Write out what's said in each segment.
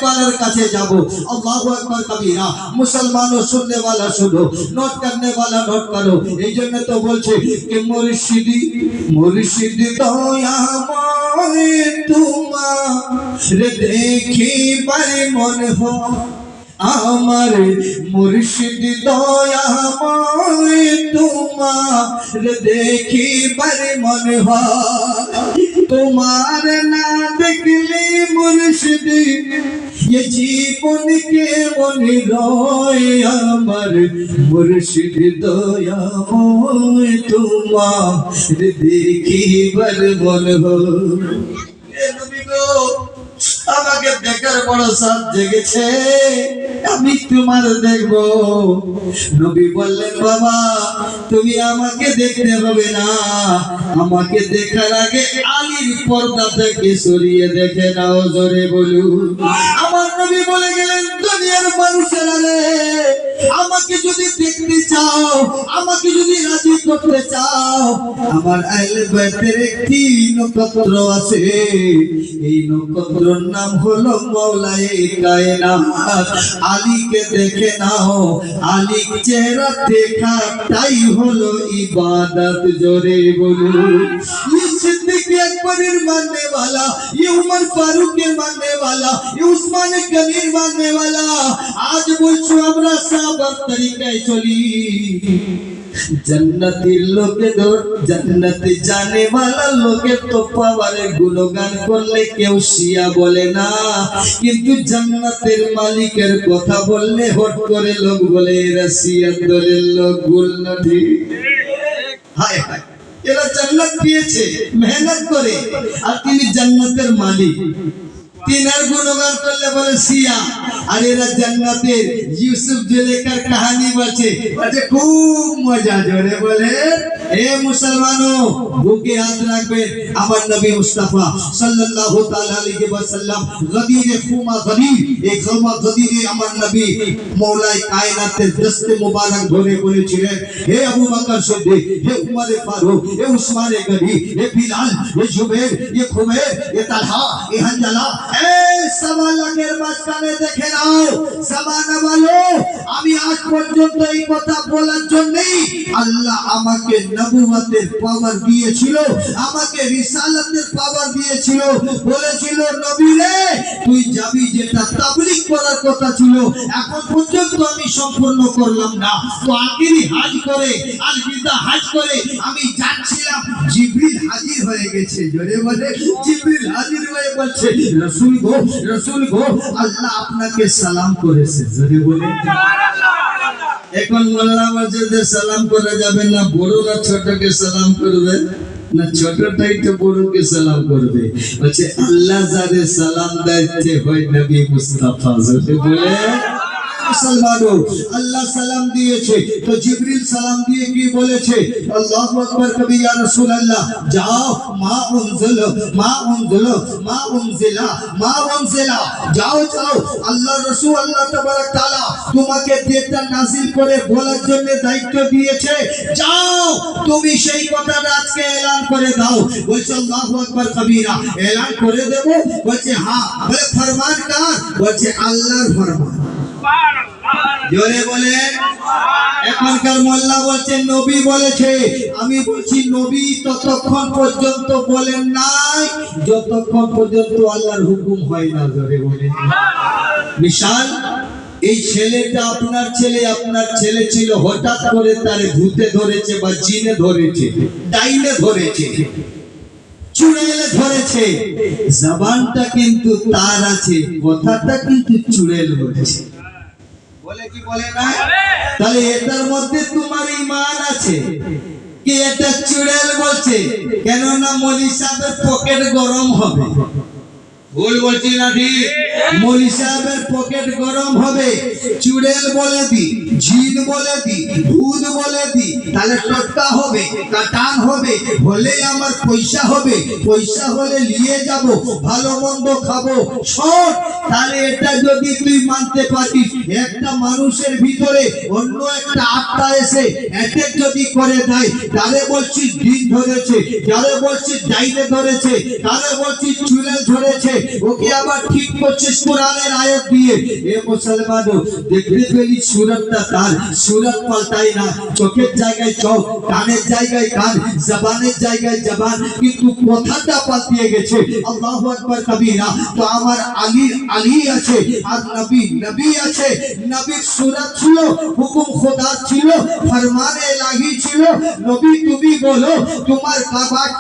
वालों काছে যাব আল্লাহু আকবার কবীরা মুসলমানও শুননে वाला শুনো নোট করনে वाला নোট করো এইজন্য তো বলছে कि মুর্শিদি মুর্শিদি দয়াময় তোমার দেখিবার মন হয় আমার মুর্শিদ দয়াময় তোমার দেখিবার মন হয় তোমার না দেখলে মুর্শিদ ये जीवन के मन रोए আমার মুর্শিদ দয়াময় তোমার দেখিবার মন হয় এ নবী গো আমাকে দেখার বড় সাথ জেগেছে আমি তোমার দেখব নবী বললেন বাবা তুমি আমাকে দেখতে হবে না আমাকে দেখার আগে আলীর পর্দা থেকে সরিয়ে দেখে নাও জোরে বলুন আমার নবী বলে গেলেন দুনিয়ার মানুষেরা রে আমাকে যদি দেখতে চাও আমাকে যদি রাজি করতে চাও আমার আহলে বাইতের একটি নক্ষত্র আছে এই নক্ষত্রের নাম হলো মওলায়ে কায়নাত আলীকে দেখে নাও আলীর চেহারা দেখা তাই হলো ইবাদত জোরে বলুন ये सिद्दीक अकबर मानने वाला ये उमर फारूक के मानने वाला ये उस्मान गनीर मानने वाला आज বলছো আমরা সাহাবার তরিকায় চলি जन्नती लोके दो जन्नत जाने वाला लोके तो पावारे गुणगान করলে কেউ শিয়া বলে না কিন্তু জান্নাতের মালিকের কথা বললে হট করে লোক বলে এরা শিয়া দলের লোক ভুল না ঠিক হায় হায় এরা জান্নাত পেয়েছে মেহনত করে আর তিনি জান্নাতের মালিক তিনার গুণগান করলে বলে শিয়া আর এরা জান্নাতের ইউসুফ জুলেখার কাহিনী বলছে খুব মজা জোরে বলে এ মুসলমানো বুকে হাত রাখবেন আমার নবী মুস্তাফা সাল্লাল্লাহু তাআলা আলাইহি ওয়াসাল্লাম গদিরে খুমা গদির এই খুমা গদিরে আমার নবী মওলাই কায়নাতের দস্তে মুবারক ধরে বলেছিলেন হে আবু বকর সিদ্দিক হে উমর ফারুক হে উসমান গনি হে বিলাল হে জুবাইর হে খুমের হে তালহা হে হানজালা এই সওয়া লাখের মাঝখানে দেখে নাও জামানা বলো আমি আজ পর্যন্ত এই কথা বলার জন্যই আল্লাহ আমাকে নবুয়তের পাওয়ার দিয়েছিল আমাকে রিসালাতের পাওয়ার দিয়েছিল বলেছিল নবী রে তুই যাবি যেটা তাবলীগ করার কথা ছিল এখন পর্যন্ত আমি সম্পূর্ণ করলাম না তো আখিরি হজ করে আল বিদা হজ করে আমি যাচ্ছিলাম জিবরিল হাজির হয়ে গেছে জোরে বলে জিবরিল হাজির হয়ে বলছে রাসূল গো আল্লাহ আপনাকে সালাম করেছে জোরে বলে এখন মোল্লা মসজিদে সালাম করা যাবে না বড়রা ছোটকে সালাম করবে না ছোটটাই তো বড়কে সালাম করবে বলছে আল্লাহ যারে সালাম দিতে হয় নবী মুস্তাফা জোরে বলে মুসলমানও আল্লাহ সালাম দিয়েছে তো জিবরিল সালাম দিয়ে কি বলেছে আল্লাহু আকবার কবি ইয়া রাসূলুল্লাহ যাও মা উনজিলা যাও আল্লাহ রাসূল আল্লাহ তাবারক তাআলা তোমাকে দেতা নাযিল করে বলার জন্য দায়িত্ব দিয়েছে যাও তুমি সেই কথাটা আজকে এলান করে দাও বলছে আল্লাহু আকবার কবীরা এলান করে দেব বলছে হ্যাঁ বলে ফরমান কার বলছে আল্লাহর ফরমান জোরে বলে এখনকার মোল্লা বলছে নবী বলেছে আমি বলছি নবী ততক্ষণ পর্যন্ত বলেন নাই যতক্ষণ পর্যন্ত আল্লাহর হুকুম হয় না জোরে বলে মিশাল এই ছেলেটা আপনার ছেলে ছিল হঠাৎ করে তারে ভূতে ধরেছে বা জিনে ধরেছে ডাইনে ধরেছে চুড়েলে ধরেছে জবানটা কিন্তু তার আছে কথাটা কিন্তু চুড়েল হয়েছে বলে কি বলে না তাহলে এটার মধ্যে তোমার ঈমান আছে কি এটা চুড়েল বলছে কেন না মৌলী সাহেবের পকেট গরম হবে ভুল বলছি না ঠিক মৌলী সাহেবের পকেট গরম হবে চুড়েল বলে দি জিন বলে দি ভূত বলে দি তাহলে টটকা হবে কাটান হবে হলে আমার পয়সা হবে পয়সা হলে নিয়ে যাব ভালো মন্দ খাবো সব তাহলে এটা যদি তুই মানতে পারিস একটা মানুষের ভিতরে অন্য একটা আত্মা এসে অ্যাটাক যদি করে দেয় তারে বলছিস দিন ধরেছে যারে বলছিস ডাইনে ধরেছে তারে বলছিস চুড়েল ধরেছে ওকে আবার ঠিক করছিস কোরআনের আয়াত দিয়ে। এ মুসলমানও দেখতে পেলি সুরতটা তার, সুরত পাল্টাই না, চোখের জায়গায় চোখ, কানের জায়গায় কান, জবানের জায়গায় জবান, কিন্তু কথাটা পাল্টিয়ে গেছে। আল্লাহু আকবার কবীরা। তো আমার আলী আছে আর নবী আছে। নবীর সুরত ছিল, হুকুম খোদা ছিল, ফরমানে ইলাহি ছিল। নবী তুমি বলো তোমার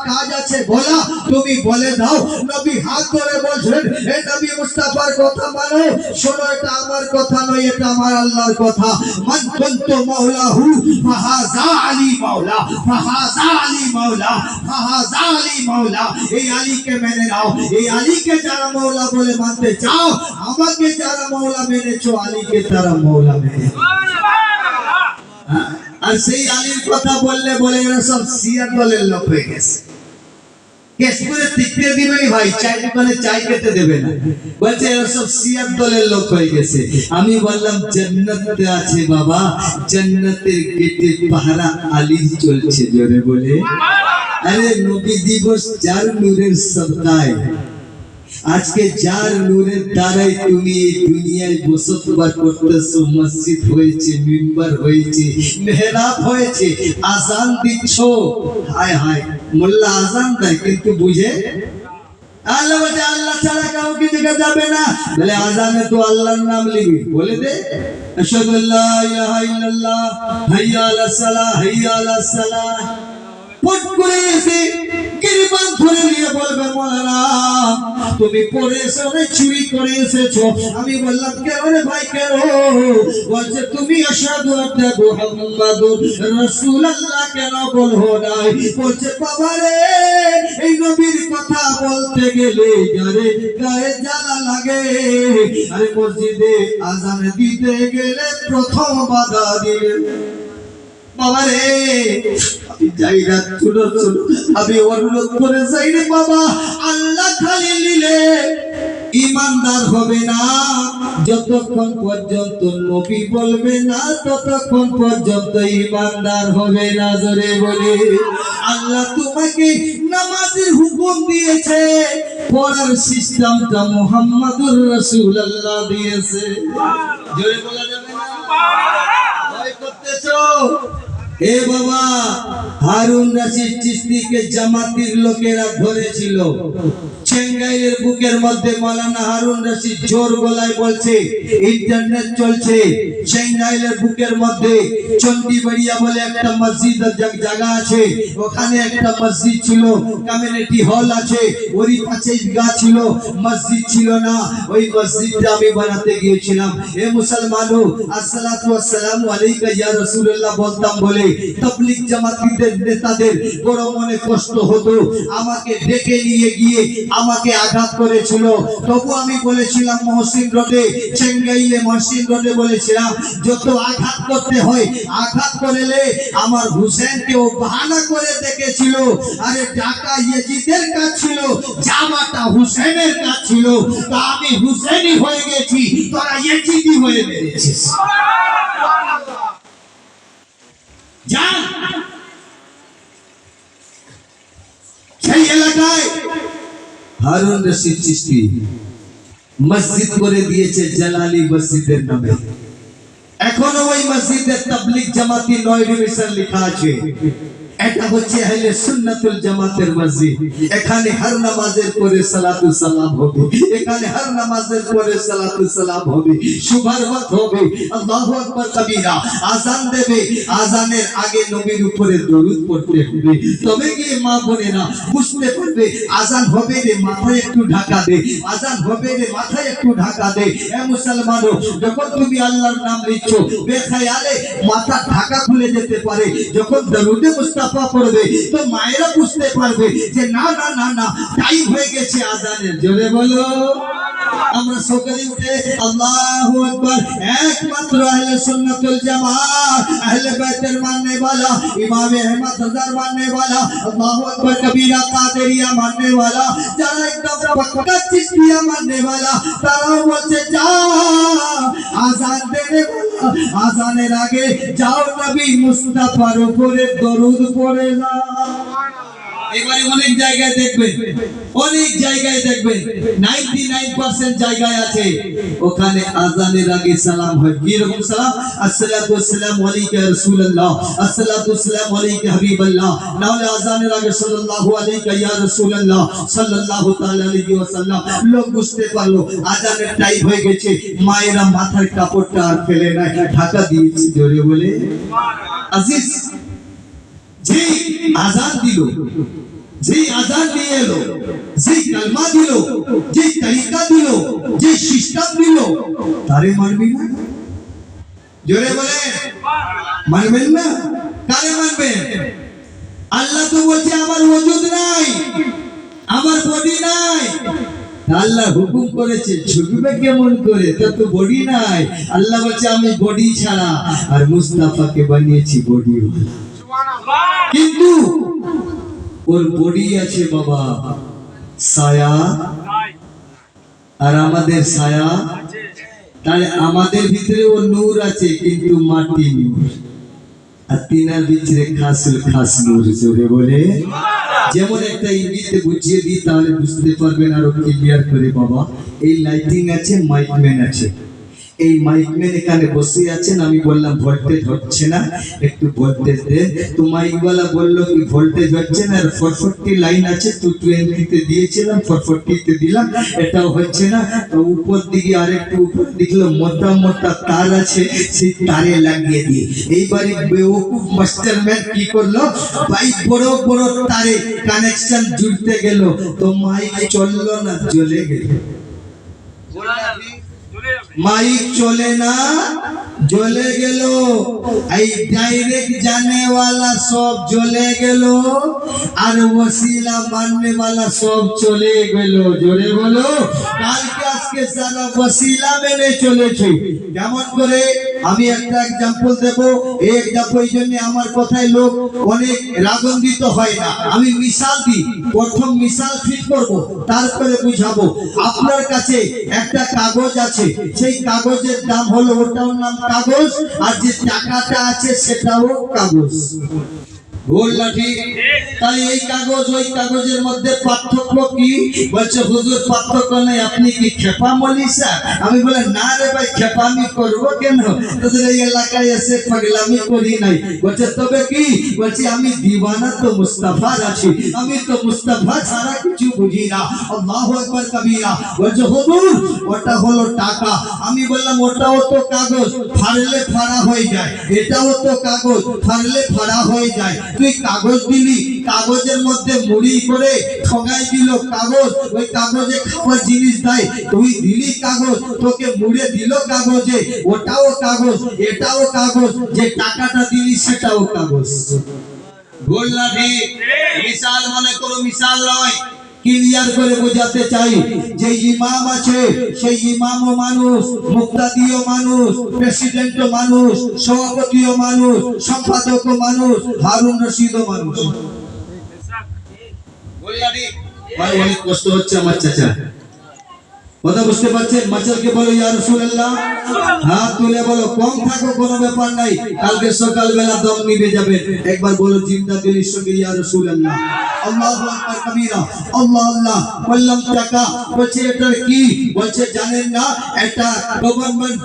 কাজ আছে বলা, তুমি বলে দাও। নবী হাত ধরে বলছেন, হে নবী মুস্তাফার কথা মানো, শোনো এটা আমার কথা নয়, এটা আমার আল্লাহর কথা। মান কুনতু মাওলাহু ফাহাযা আলী মাওলা, ফাহাযা আলী মাওলা, ফাহাযা আলী মাওলা। এই আলীকে মেনে নাও। এই আলীকে যারা মাওলা বলে মানতে চাও, আমাকে যারা মাওলা মেনেছো, আলীকে তারা মাওলা মেনে। আর সেই আলীর কথা বললে বলে এরা সব শিয়া দলের লোক হয়ে গেছে। কেশপুরে টিকতে দিবে না ভাই, চাই দোকানে চাই খেতে দেবে না, বলছে এরা সব শিয়া দলের লোক হয়ে গেছে। আমি বললাম জান্নাতে আছে বাবা, জান্নাতের গেটে পাহারা আলী চলছে জোরে বলে। আরে নবী দিবস যার নূরের সদকায়, আজকে যার নূরের দ্বারাই তুমি এই দুনিয়ায় বসবাস করতেছো, মসজিদ হয়েছে, মিম্বার হয়েছে, মেহরাব হয়েছে, আজান দিচ্ছ। হায় হায়, মোল্লা আজান দেয় কিন্তু বুঝে আল্লাহ বলছে আল্লাহ ছাড়া কাউকে দেখা যাবে না। বলে আজানে তো আল্লাহর নাম লিখবি, বলে দে আশহাদু আল্লা ইলাহা ইল্লাল্লাহ, হাইয়া আলাস সালাহ, হাইয়া আলাস সালাহ। পট করে এসে কিরবান ধরে নিয়ে বলবে মাওলানা তুমি পড়ে এসো না চুরি করে এসেছো। আমি বললাম কেন রে ভাই কেন? বলছে তুমি আশহাদু আন্না মুহাম্মাদুর রাসূলুল্লাহ কেন বলছো নাই? বলছে বাবা রে এই নবীর কথা বলতে গেলে যারে গায়ে জ্বালা লাগে। আরে মসজিদে আজান দিতে গেলে প্রথম বাধা দিলে বাবা রে। আমি যাই না, শুনো শুনো, আমি অনুরোধ করে যাই রে বাবা, আল্লাহ খালি নিলে ইমানদার হবে না। যতক্ষণ পর্যন্ত নবী বলবে না ততক্ষণ পর্যন্ত ইমানদার হবে না। জোরে বলে আল্লাহ তোমাকে নামাজের হুকুম দিয়েছে, পড়ার সিস্টেমটা মুহাম্মাদুর রাসূলুল্লাহ দিয়েছে। জোরে বলা যাবে না? ভয় করতেছো? এ বাবা, হারুন রশিদ চিশতিকে জামাতির লোকেরা ধরেছিল। চেঙ্গাইলের বুকের মধ্যে মাওলানা হারুন রশিদ জোর গলায় বলছে, ইন্টারনেট চলছে, চেঙ্গাইলের বুকের মধ্যে চন্ডিবাড়িয়া বলে একটা মসজিদ জায়গা আছে, ওখানে একটা মসজিদ ছিল, কমিউনিটি হল আছে, ওরই পাশে ঈদগাহ ছিল, মসজিদ ছিল না। ওই মসজিদটা আমি বানাতে গিয়েছিলাম। এ মুসলমানো, আসসালাতু ওয়াসসালামু আলাইকা ইয়া রাসূলুল্লাহ বলতাম বলে তাবলীগ জামাতের নেতাদের বড় মনে কষ্ট হতো। আমাকে ডেকে নিয়ে গিয়ে আমাকে আঘাত করেছিল। তবু আমি বলেছিলাম মহসিন রোডে, চেঙ্গাইলে মহসিন রোডে বলেছিলাম যত আঘাত করতে হয় আঘাত করলে। আমার হুসেনকে ও বাহানা করে দেখেছিল, আরে ঢাকা ইয়েজিদের কাজ ছিল, জামাটা হুসেনের কাজ ছিল। তা আমি হুসেনই হয়ে গেছি, তোরা ইয়েজিদি হয়ে বেরিয়েছিস। জান সেই এলাকায় হারুন রশিদ চিশতি মসজিদ করে দিয়েছে জালালি মসজিদের নামে। এখনো ওই মসজিদে তাবলীগ জামাতি 9 ডিভিশন লেখা আছে। এটা হচ্ছে আহলে সুন্নাতুল জামাতের মসজিদ। এখানে হর নামাজের পরে সালাতু সালাম হবে, এখানে হর নামাজের পরে সালাতু সালাম হবে, সুবহান ওয়াক্ত হবে, আল্লাহু আকবার কবীরা, আযান দেবে, আযানের আগে নবীর উপরে দরুদ পড়তে হবে। তবে গিয়ে মা বোনেরা বুঝতে পারবে আযান হবে রে মাথায় একটু ঢাকা দে, আযান হবে রে মাথায় একটু ঢাকা দে। এ মুসলমানো, যখন তুমি আল্লাহর নাম নিচ্ছো বেখেয়ালে মাথা ঢাকা খুলে যেতে পারে। যখন দরুদে মুস্তাফা পড়বে তো মায়েরা বুঝতে পারবে যে না না না না টাইম হয়ে গেছে আযানের। জোরে বলো। আমরা সকালে উঠে আল্লাহু আকবার, একমাত্র আহলে সুন্নাতুল জামাত, আহলে বাইতের মাননে वाला, ইমাম আহমদ রজা মাননে वाला, আল্লাহু আকবার কবীরা কাদেরিয়া মাননে वाला, যারা একদম পাক্কা চিশতিয়া মাননে वाला, তারাও বলছে যা আযান দেনে वाला, আযানের আগে যাও নবী মুস্তাফার উপরে দরুদ পড়ে না। এবারে অনেক জায়গায় দেখবেন, অনেক জায়গায় দেখবেন 99% জায়গায় আছে ওখানে আজানের আগে সালাম হয়। কি রকম সালাম? আসসালাতু ওয়াসসালামু আলাইকা ইয়া রাসূলুল্লাহ, আসসালাতু ওয়াসসালামু আলাইকা হাবিবাল্লাহ, নাহলে আজানের আগে সাল্লাল্লাহু আলাইকা ইয়া রাসূলুল্লাহ সাল্লাল্লাহু তাআলা আলাইহি ওয়াসাল্লাম। লোক বুঝতে পারলো আজানের টাইম হয়ে গেছে, মায়েরা মাথার কাপড়টা আর ফেলে নাই, ঢাকা দিয়েছে। জোরে বলে আজিজ, যে আজান দিল, যে আজান নিয়ে এলো, যে কালমা দিল, যে তরিকা দিল, যে সিস্টেম দিল, তারে মানবি না? জোরে বলে মানবেন না? কারে মানবেন? আল্লাহ তো বলছে আমার ওজুদ নাই, আমার বডি নাই। আল্লাহ হুকুম করেছে, ছুটবে কেমন করে? তো বডি নাই। আল্লাহ বলছে আমি বডি ছাড়া, আর মুস্তাফাকে বানিয়েছি বডি। কিন্তু ওর বডি আছে বাবা ছায়া, আর আমাদের ছায়া। তাহলে আমাদের ভিতরে ও নূর আছে, কিন্তু মাটি নূর, আর তিনার ভিতরে খাসুল খাস নূর। জোরে বলে যেমন একটা ইঙ্গিতে বুঝিয়ে দিই তাহলে বুঝতে পারবেন আরো ক্লিয়ার করে। বাবা এই লাইটিং আছে, মাইকম্যান আছে, এই মাইকম্যান এখানে বসে আছেন। আমি বললাম ভোল্টেজ হচ্ছে না, একটু ভোল্টেজ দেন। তো মাইকওয়ালা বললো কি ভোল্টেজ হচ্ছে না, আর 440 লাইন আছে, 220 তে দিয়েছিলাম, 440 তে দিলাম, এটাও হচ্ছে না। তো উপর দিকে আরেকটু উপর দেখলো মোটা মোটা তার আছে, সেই তারে লাগিয়ে দিয়ে এইবারে বেওকুফ মাস্টারম্যান কি করলো, ভাই বড় বড় তারে কানেকশন জুড়তে গেল, তো মাইক চললো না, জ্বলে গেল। মাইক চলে না, জ্বলে গেল। এই ডাইরেক্ট জানে वाला সব জ্বলে গেল, আর ওসিলা মাননে वाला সব চলে গেল। জোরে বলো কালকে আজকে সারা ওসিলা মেনে চলেছে। কেমন করে? আমি একটা एग्जांपल দেব। এই एग्जांपल জন্য আমার কথায় লোক অনেক রাগান্বিত হয় না। আমি মিসাল দিই, প্রথম মিসাল ফিট করব, তারপরে বুঝাবো। আপনার কাছে একটা কাগজ আছে, সেই কাগজের দাম হলো, ওটাও নাম কাগজ, আর যে টাকাটা আছে সেটাও কাগজ। বললা ঠিক? তাই এই কাগজ ওই কাগজের মধ্যে পার্থক্য কি? বলছে হুজুর পার্থক্য নেই, আপনি কি খেপা মলিসা? আমি বলে না রে ভাই, খেপামি করবো কেন? তোদের এই এলাকায় এসে পাগলামি করি নাই। বলছে তবে কি? বলছি আমি দিওয়ানা তো মুস্তাফার আছি, আমি তো মুস্তাফা ছাড়া কিছু বুঝি না। আল্লাহু আকবার কবীরা। বলছে হুজুর ওটা হলো টাকা। আমি বললাম ওটাও তো কাগজ, ফাড়লে ফাড়া হয়ে যায়, এটাও তো কাগজ, ফাড়লে ফাড়া হয়ে যায়। তুই কাগজ দিলি, কাগজের মধ্যে মুড়ি করে ঠগাই দিল কাগজ, ওই কাগজে খাবার জিনিস দেয়, তুই দিলি কাগজ, তোকে মুড়ে দিল কাগজে, ওটাও কাগজ, এটাও কাগজ, যে টাকাটা দিলি সেটাও কাগজ। বললা ঠিক? মিসাল মনে করো, মিসাল নয়, ক্লিয়ার করে বোঝাতে চাই। যে ইমাম আছে সেই ইমামও মানুষ, মুক্তাদিও মানুষ, প্রেসিডেন্টও মানুষ, সভাপতিও মানুষ, সম্পাদকও মানুষ, হারুন রশিদও মানুষ। ভাই অনেক কষ্ট হচ্ছে আমার চাচা, কথা বুঝতে পারছেন? মাচালকে বলো ইয়া রাসূলুল্লাহ, হাত তুলে বলো, কম থাকো কোনো ব্যাপার নাই, কালকে সকালবেলা দম নিভে যাবে। একবার বলো জিন্দা দিলের সঙ্গে ইয়া রাসূলুল্লাহ। আল্লাহু আকবার কবীরা। আল্লাহ আল্লাহ বললাম টাকা। বলছে এটা কি? বলছে জানেন না, এটা গভর্নমেন্ট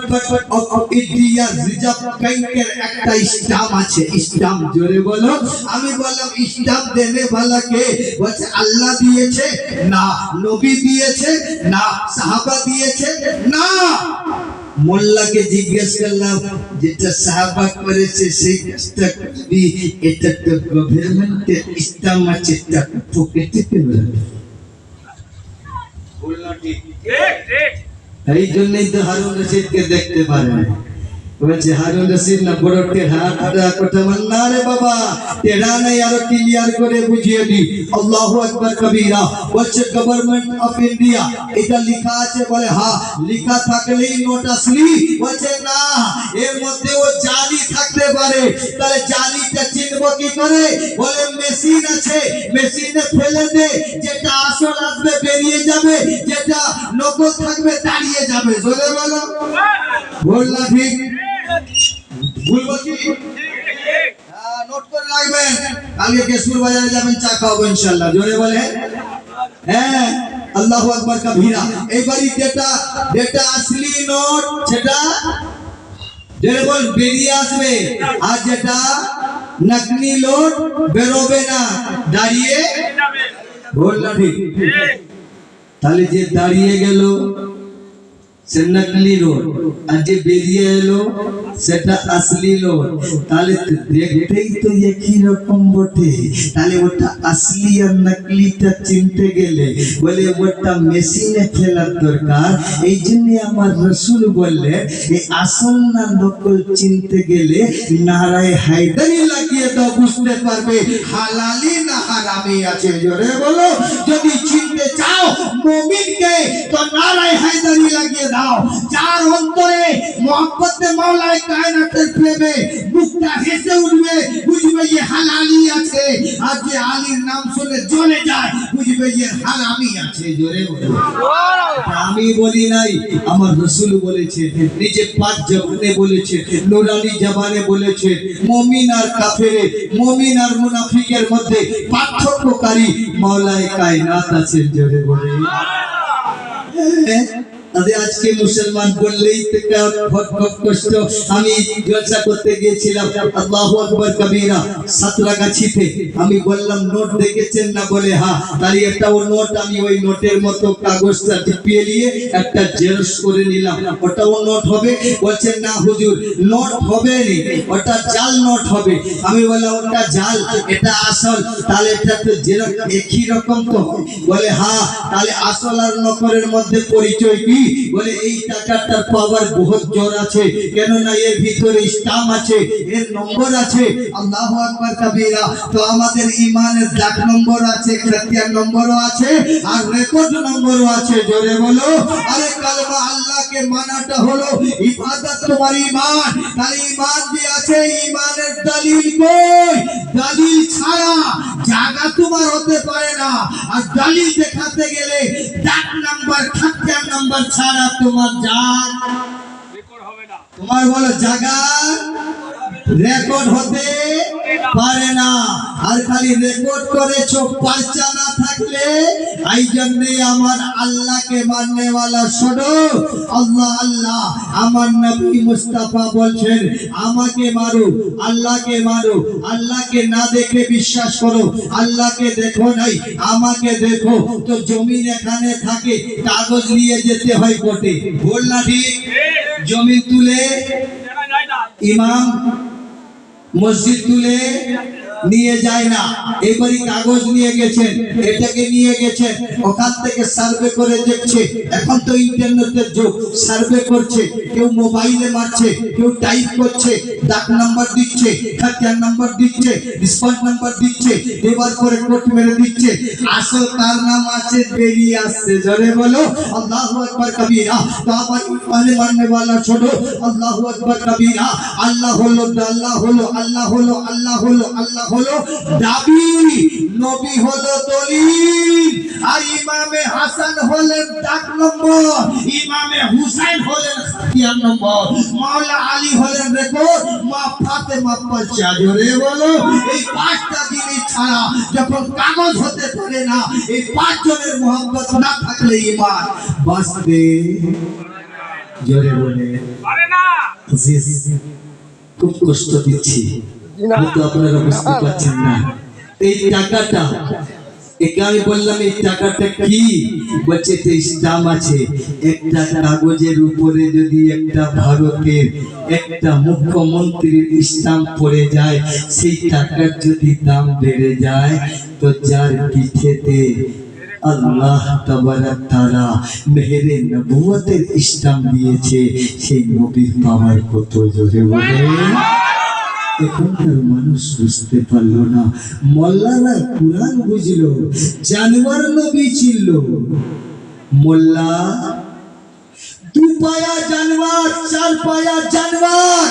অফ ইন্ডিয়া রিজার্ভ ব্যাংকের একটা স্ট্যাম্প আছে, স্ট্যাম্প। জোরে বলো। আমি বললাম স্ট্যাম্প দেনে वाला কে? বলছে আল্লাহ দিয়েছে না, নবী দিয়েছে না, সাহাবা দিয়েছে না। মোল্লাকে জিজ্ঞেস করলাম যেটা সাহাবা করেছে সেই কাজটা করবি, এটা তো গভর্নমেন্টের স্ট্যাম্প আছে, টাকা পকেটে কেন রাখবি? বললাম ঠিক ঠিক। এই জন্যই তো হারুন রশিদকে দেখতে পারেন। বলছে হারুন রশিদ না বড় টেढ़ा কথা মান্না রে বাবা, টেढ़ा নাই, আরো ক্লিয়ার করে বুঝিয়ে দি। আল্লাহু আকবার কবীরা। বলছে গভর্নমেন্ট অফ ইন্ডিয়া, এটা লেখা আছে? বলে হ্যাঁ। লেখা থাকলেই নোট আসলি? বলছে না, এর মধ্যে ও জালি থাকতে পারে। তাহলে জালিটা চিনবো কি করে? বলে মেশিন আছে, মেশিনে ফেলে দে, যেটা আসল আসবে বেরিয়ে যাবে, যেটা নকল থাকবে দাঁড়িয়ে যাবে। জোরে বলো। বললা ঠিক? ভুল বলছি? নোট করে রাখবেন। কালকে কেশপুর বাজারে যাবেন, চা খাওয়াবো ইনশাআল্লাহ। জোরে বলে হ্যাঁ, আল্লাহু আকবার কবীরা। এইবারই যেটা আসলি নোট সেটা জোরে বল বেরিয়ে আসবে, আর যেটা নকলি নোট বেরোবে না, দাঁড়িয়ে বল না ঠিক। তাহলে যে দাঁড়িয়ে গেল সে নকলি নোট, আর যে বেরিয়ে এলো সেটা আসলি নোট। তাহলে দেখতেই তো একই রকম বটে। তাহলে ওটা আসলি আর নকলিটা চিনতে গেলে বলে ওটা মেশিনে ফেলার দরকার। এই জন্য আমার রসুল বললেন এই আসল না নকল চিনতে গেলে নারায়ে হায়দারি লাগিয়ে দাও, বুঝতে পারবে হালালি না হারামি আছে। জোরে বলো, যদি চিনতে চাও মুমিনকে তো নারায়ে হায়দারি লাগিয়ে দাও। যার অন্তরে মোহাম্মতে মাওলায়ে কায়নাতের প্রেমে মুখটা হেসে উঠবে, বুঝবে ये হালালি আছে। আর যে আলীর নাম শুনে জ্বলে যায়, বুঝবে ये হারামি আছে। জোরে বলো, আমি বলি নাই, আমার রাসূল বলেছে, নিজে পাক জবানে বলেছে, নুরানি জবানে বলেছে। মুমিন আর কাফেরে, মুমিন আর মুনাফিকের মধ্যে পার্থক্যকারী মাওলায়ে কায়নাত আছে। জোরে বলে আজকে মুসলমান বললেই কষ্ট। আমি জলসা করতে গিয়েছিলাম, আল্লাহু আকবার কবীরা, সাতরাগাছিতে। আমি বললাম নোট দেখেছেন না? বলে হ্যাঁ। তাই একটা ও নোট, আমি ওই নোটের মতো কাগজটা টিপিয়ে নিয়ে একটা জেরক্স করে নিলাম। ওটাও নোট হবে? বলছেন না হুজুর, নোট হবে না, ওটা জাল নোট হবে। আমি বললাম ওটা জাল, এটা আসল। তাহলে এটা তো জেরক্স একই রকম তো। বলে হ্যাঁ। তাহলে আসল আর নকলের মধ্যে পরিচয় কি? বলে এই টাকাটার পাওয়ার বহুত জোর আছে, কেননা এর ভিতরে স্টাম্প আছে, এর নম্বর আছে। আল্লাহু আকবার কবীরা। তো আমাদের ঈমানের ডাক নম্বর আছে, খতিয়ান নম্বরও আছে, আর রেকর্ড নম্বরও আছে। জোরে বলো, আরে কালমা আল্লাহকে মানাটা হলো ইবাদত, তোমার ঈমান। তাহলে ঈমান যে আছে, ঈমানের দলিল কই? দলিল ছাড়া জায়গা তোমার হতে পারে না। আর দলিল দেখাতে গেলে ডাক নাম্বার, খতিয়ান নাম্বার ছাড়া তোমার জান তোমার বলো জায়গা রেকর্ড হতে পারে না। আর খালি রেকর্ড করেছো, পর্চা না থাকলে। এই জন্য আমার আল্লাহকে মাননে वाला শোনো, আল্লাহ আল্লাহ। আমার নবী মুস্তাফা বলছেন আমাকে মারো, আল্লাহকে মারো। আল্লাহকে না দেখে বিশ্বাস করো, আল্লাহকে দেখো নাই, আমাকে দেখো। তো জমিন এখানে থাকে, কাগজ নিয়ে যেতে হয় কোর্টে। বল না ঠিক? জমি তুলে ইমাম মসজিদ তুলে নিয়ে যায় না, এবারই কাগজ নিয়ে গেছেন, এটাকে নিয়ে গেছেন, ওখান থেকে সার্ভে করে দেখছে। এখন তো ইন্টারনেটের যুগ, সার্ভে করছে, কেউ মোবাইলে মারছে, কেউ টাইপ করছে, ডাক নাম্বার দিচ্ছে, খতিয়ান নাম্বার দিচ্ছে, রেসপন্স নাম্বার দিচ্ছে, এবার করে কোড মেরে দিচ্ছে। আসল তার নাম আছে, বেরিয়ে আসছে। জোরে বলো আল্লাহু আকবার কবীরা। তো আমার ইমানে মাননে वाला ছোড়ো, আল্লাহু আকবার কবীরা। আল্লাহ হলো, আল্লাহ হলো, আল্লাহ হলো, আল্লাহ হলো, আল্লাহ হলো দাবি, নবী হলো দলিল, আর ইমামে হাসান হলেন ডাক নম্বর, ইমামে হুসাইন হলেন খতিয়ান নম্বর, মাওলা আলী হলেন রেকর্ড, মা ফাতেমা পর্চা। জোরে বলো, এই পাঁচটা জিনিস ছাড়া যখন কাগজ হতে পারে না, এই পাঁচ জনের মোহাম্মত না থাকলে ঈমান বাঁচবে। জোরে বলে পারে না। খুব কষ্ট দিচ্ছি, কিন্তু আপনারা বুঝতে পারছেন না। এই টাকাটা, একে আমি বললাম এই টাকাটা কি? বলছে তো স্টাম্প আছে। একটা কাগজের উপরে যদি একটা ভারতের একটা মুখ্যমন্ত্রীর স্টাম্প পড়ে যায়, সেই টাকার যদি দাম বেড়ে যায়, তো যার পিঠেতে আল্লাহ তাবারাক তাআলা মেহেরে নবুয়তের স্টাম্প দিয়েছে, সেই নবীর পাওয়ার কত। জোরে বলে এখনকার মানুষ বুঝতে পারলো না। মোল্লারা কুরআন বুঝলো, জানোয়ার নবী ছিল। মোল্লা দু পায়া জানোয়ার, চার পায়া জানোয়ার,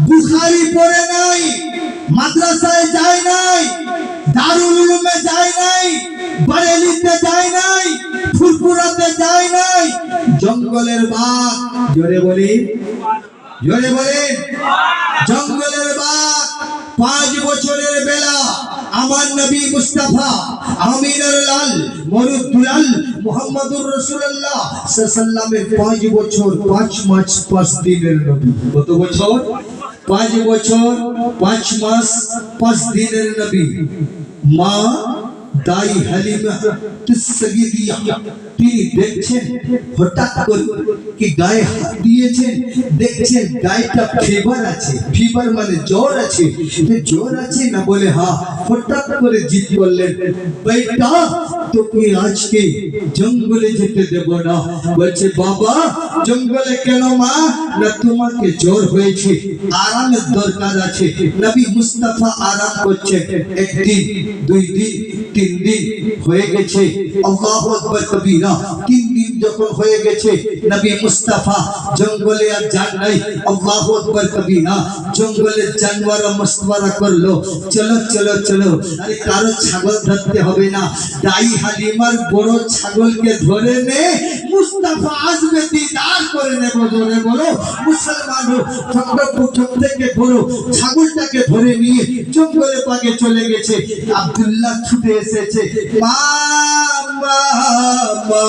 বুখারী পড়ে নাই, মাদ্রাসায় যায় নাই, দারুল উলুমে যায় নাই, বারেলিতে যায় নাই, ফুরফুরাতে যায় নাই, জঙ্গলের বাঘ। জোরে বলি, জোরে বলেন, জঙ্গলের বাঘ। 5 বছরের বেলা আমার নবী মুস্তাফা আমিনার লাল মরুদ দুলাল মুহাম্মদুর রাসূলুল্লাহ সাল্লাল্লাহু আলাইহি ওয়াসাল্লামের 5 বছর 5 মাস 5 দিনের নবী। কত বছর? 5 বছর 5 মাস 5 দিনের নবী। মা দাই হালিমা তুসগিদিয়া তিনি দেখছেন হঠাৎ করে কি গায়ে হাত দিয়েছেন, দেখছেন গায়েটা ফিভার আছে। ফিভার মানে জ্বর আছে। জ্বর আছে না বলে হ্যাঁ, হঠাৎ করে জিদ করলেন, বেটা তোকে আজকে জঙ্গলে যেতে দেব না। বলছে বাবা জঙ্গলে কেন মা? না তোমাকে জ্বর হয়েছে, আরামের দরকার আছে। নবী মুস্তাফা আরাম করছেন। একদিন, 2 দিন, 3 দিন হয়ে গেছে। আল্লাহু আকবার কবীরা। 3 দিন যখন হয়ে গেছে নবী মুস্তাফা জঙ্গলে আর যান নাই। আল্লাহু আকবার কবীরা। জঙ্গলে জানোয়ার মশওয়ারা করলো, চলো চলো চলো, আরে কারো ছাগল ধরতে হবে না, দাই হালিমার বড় ছাগলকে ধরে নে, মুস্তাফা আসবে দিদার করে নেব। জোরে বলো মুসলমান প্রথম থেকে বড় ছাগলটাকে ধরে নিয়ে জঙ্গলে পাকে চলে গেছে। আব্দুল্লাহ ছুটে এসেছে, মা মা মা।